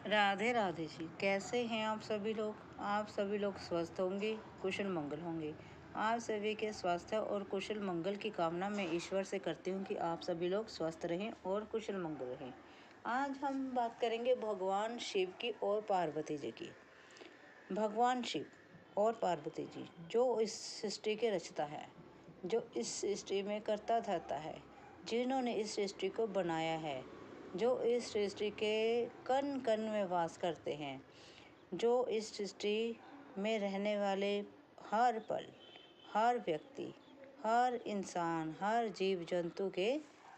राधे राधे जी। कैसे हैं आप सभी लोग? आप सभी लोग स्वस्थ होंगे, कुशल मंगल होंगे। आप सभी के स्वास्थ्य और कुशल मंगल की कामना मैं ईश्वर से करती हूँ कि आप सभी लोग स्वस्थ रहें और कुशल मंगल रहें। आज हम बात करेंगे भगवान शिव की और पार्वती जी की। भगवान शिव और पार्वती जी जो इस सृष्टि के रचता है, जो इस सृष्टि में करता धरता है, जिन्होंने इस सृष्टि को बनाया है, जो इस सृष्टि के कण कण में वास करते हैं, जो इस सृष्टि में रहने वाले हर पल, हर व्यक्ति, हर इंसान, हर जीव जंतु के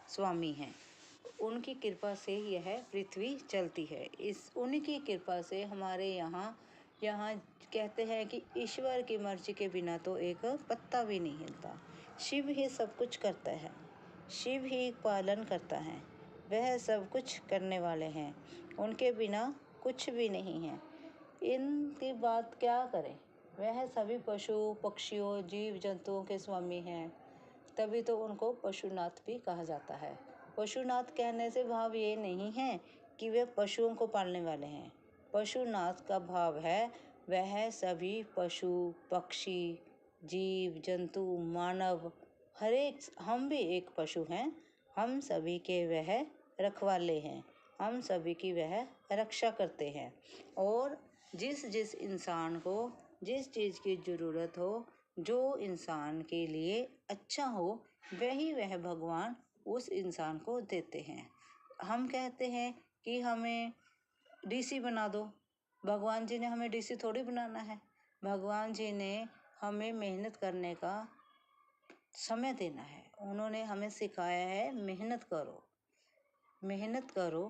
स्वामी हैं। उनकी कृपा से यह पृथ्वी चलती है। इस उनकी कृपा से हमारे यहाँ कहते हैं कि ईश्वर की मर्जी के बिना तो एक पत्ता भी नहीं हिलता। शिव ही सब कुछ करता है, शिव ही पालन करता है, वह सब कुछ करने वाले हैं, उनके बिना कुछ भी नहीं है। इनकी बात क्या करें, वह सभी पशु पक्षियों जीव जंतुओं के स्वामी हैं, तभी तो उनको पशुनाथ भी कहा जाता है। पशुनाथ कहने से भाव ये नहीं है कि वे पशुओं को पालने वाले हैं। पशुनाथ का भाव है वह सभी पशु पक्षी जीव जंतु मानव, हर एक, हम भी एक पशु हैं, हम सभी के वह रखवाले हैं, हम सभी की वह रक्षा करते हैं। और जिस जिस इंसान को जिस चीज़ की ज़रूरत हो, जो इंसान के लिए अच्छा हो, वही वह भगवान उस इंसान को देते हैं। हम कहते हैं कि हमें डीसी बना दो, भगवान जी ने हमें डीसी थोड़ी बनाना है। भगवान जी ने हमें मेहनत करने का समय देना है। उन्होंने हमें सिखाया है मेहनत करो, मेहनत करो,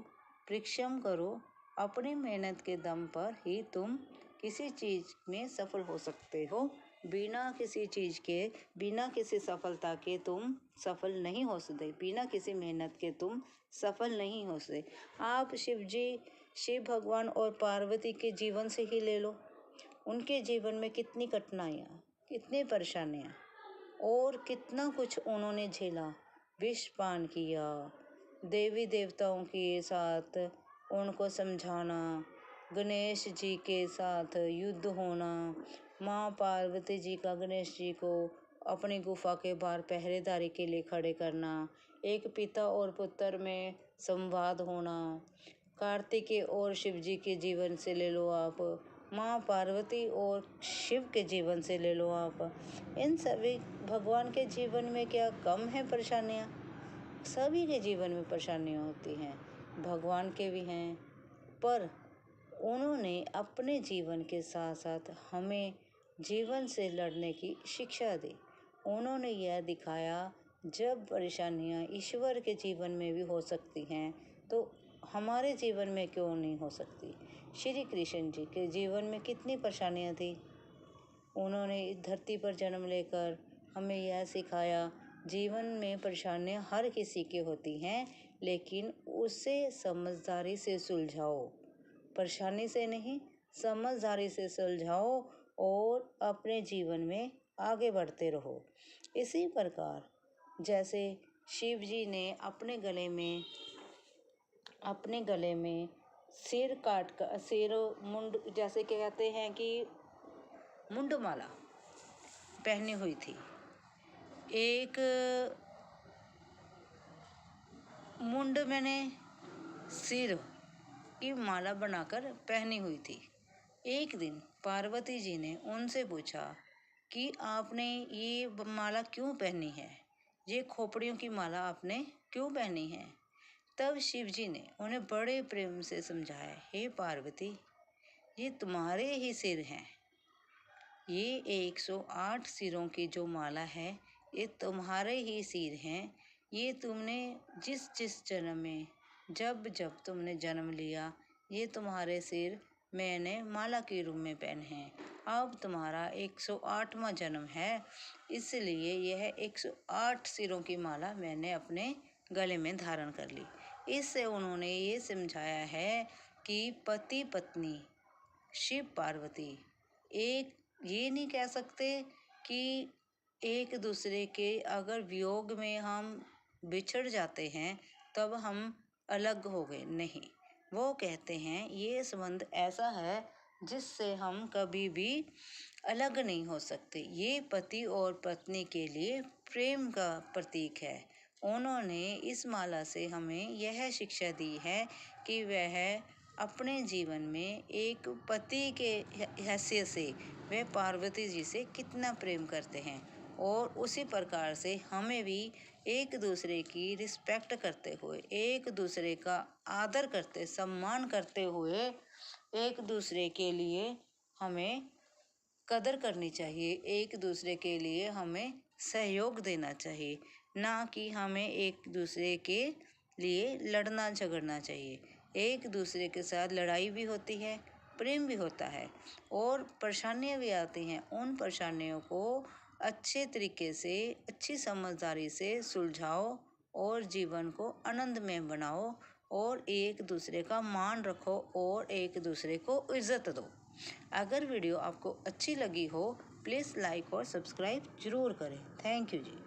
परिश्रम करो। अपनी मेहनत के दम पर ही तुम किसी चीज़ में सफल हो सकते हो। बिना किसी चीज़ के, बिना किसी सफलता के तुम सफल नहीं हो सकते, बिना किसी मेहनत के तुम सफल नहीं हो सकते। आप शिव भगवान और पार्वती के जीवन से ही ले लो। उनके जीवन में कितनी कठिनाइयाँ, कितनी परेशानियाँ और कितना कुछ उन्होंने झेला। विष पान किया, देवी देवताओं के साथ उनको समझाना, गणेश जी के साथ युद्ध होना, माँ पार्वती जी का गणेश जी को अपनी गुफा के बाहर पहरेदारी के लिए खड़े करना, एक पिता और पुत्र में संवाद होना, कार्तिकेय और शिव जी के जीवन से ले लो आप, माँ पार्वती और शिव के जीवन से ले लो आप। इन सभी भगवान के जीवन में क्या कम है परेशानियाँ? सभी के जीवन में परेशानियाँ होती हैं, भगवान के भी हैं, पर उन्होंने अपने जीवन के साथ साथ हमें जीवन से लड़ने की शिक्षा दी। उन्होंने यह दिखाया जब परेशानियाँ ईश्वर के जीवन में भी हो सकती हैं तो हमारे जीवन में क्यों नहीं हो सकती। श्री कृष्ण जी के जीवन में कितनी परेशानियाँ थी। उन्होंने इस धरती पर जन्म लेकर हमें यह सिखाया जीवन में परेशानियाँ हर किसी की होती हैं, लेकिन उसे समझदारी से सुलझाओ, परेशानी से नहीं, समझदारी से सुलझाओ और अपने जीवन में आगे बढ़ते रहो। इसी प्रकार जैसे शिव जी ने अपने गले में सिर काट कर, सिर मुंड, जैसे कहते हैं कि मुंडमाला पहनी हुई थी, एक मुंड मैंने सिर की माला बनाकर पहनी हुई थी। एक दिन पार्वती जी ने उनसे पूछा कि आपने ये माला क्यों पहनी है, ये खोपड़ियों की माला आपने क्यों पहनी है। तब शिव जी ने उन्हें बड़े प्रेम से समझाया, हे पार्वती, ये तुम्हारे ही सिर हैं, ये 108 सिरों की जो माला है ये तुम्हारे ही सिर हैं। ये तुमने जिस जिस जन्म में, जब जब तुमने जन्म लिया, ये तुम्हारे सिर मैंने माला के रूप में पहने हैं। अब तुम्हारा 108वां जन्म है, इसलिए यह 108 सिरों की माला मैंने अपने गले में धारण कर ली। इससे उन्होंने ये समझाया है कि पति पत्नी शिव पार्वती एक, ये नहीं कह सकते कि एक दूसरे के अगर वियोग में हम बिछड़ जाते हैं तब हम अलग हो गए, नहीं। वो कहते हैं ये संबंध ऐसा है जिससे हम कभी भी अलग नहीं हो सकते। ये पति और पत्नी के लिए प्रेम का प्रतीक है। उन्होंने इस माला से हमें यह शिक्षा दी है कि वह अपने जीवन में एक पति के हैसियत से वे पार्वती जी से कितना प्रेम करते हैं, और उसी प्रकार से हमें भी एक दूसरे की रिस्पेक्ट करते हुए, एक दूसरे का आदर करते, सम्मान करते हुए एक दूसरे के लिए हमें कदर करनी चाहिए, एक दूसरे के लिए हमें सहयोग देना चाहिए, ना कि हमें एक दूसरे के लिए लड़ना झगड़ना चाहिए। एक दूसरे के साथ लड़ाई भी होती है, प्रेम भी होता है और परेशानियां भी आती हैं। उन परेशानियों को अच्छे तरीके से, अच्छी समझदारी से सुलझाओ और जीवन को आनंदमय बनाओ और एक दूसरे का मान रखो और एक दूसरे को इज्जत दो। अगर वीडियो आपको अच्छी लगी हो प्लीज़ लाइक और सब्सक्राइब ज़रूर करें। Thank you ji.